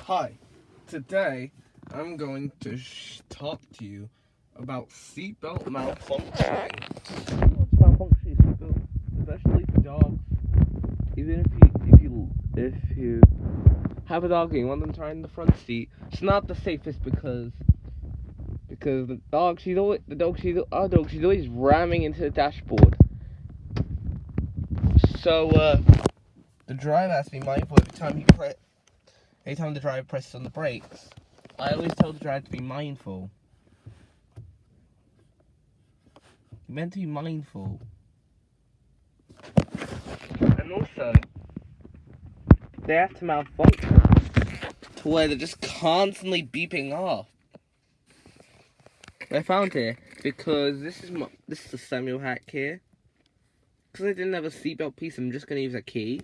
Hi, today I'm going to talk to you about seatbelt malfunctioning. What's malfunctioning seatbelt, especially for dogs. Even if you have a dog and you want them to ride in the front seat, it's not the safest because the dog she's always ramming into the dashboard. So the driver has to be mindful every time the driver presses on the brakes. I always tell the driver to be mindful. You're meant to be mindful. And also, they have to malfunction to where they're just constantly beeping off. I found it because this is the Samuel hack here. Because I didn't have a seatbelt piece, I'm just going to use a key.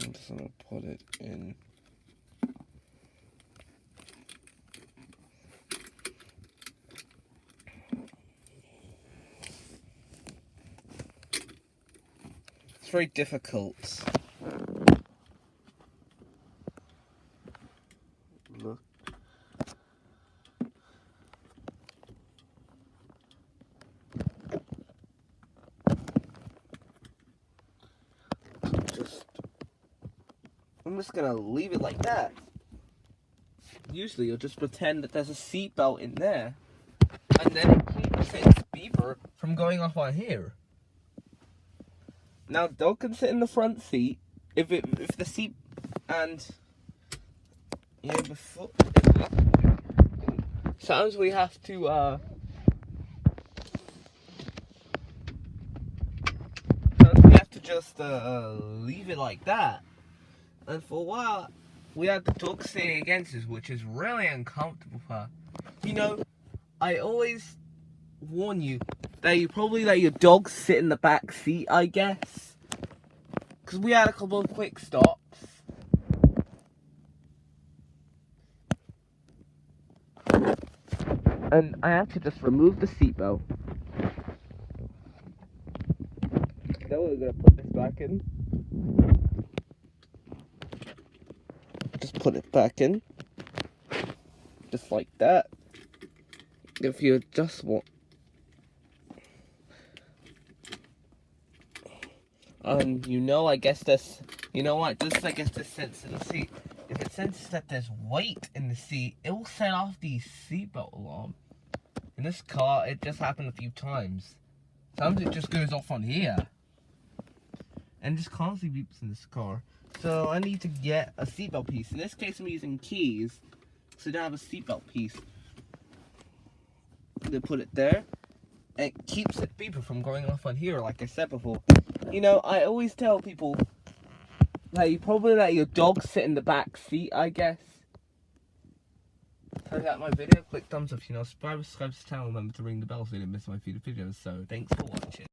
I'm just going to put it in. It's very difficult. Look. I'm just gonna leave it like that. Usually you'll just pretend that there's a seatbelt in there, and then it keeps its beeper from going off on here. Now, dog can sit in the front seat if the seat and before. Sometimes we have to just leave it like that. And for a while, we had the dog sitting against us, which is really uncomfortable for her. You know, I always warn you that you probably let your dog sit in the back seat, I guess. Because we had a couple of quick stops. And I had to just remove the seatbelt. Then we're going to put this back in. Just put it back in. Just like that. If you just want. I guess this, I guess this senses the seat. If it senses that there's weight in the seat, it will set off the seatbelt alarm. In this car, it just happened a few times. Sometimes it just goes off on here. And just constantly beeps in this car. So I need to get a seatbelt piece. In this case, I'm using keys, so I don't have a seatbelt piece. They put it there. And it keeps the beeper from going off on here, like I said before. I always tell people that you probably let your dog sit in the back seat, I guess. So that my video, click thumbs up, subscribe to the channel, remember to ring the bell so you don't miss my future videos. So thanks for watching.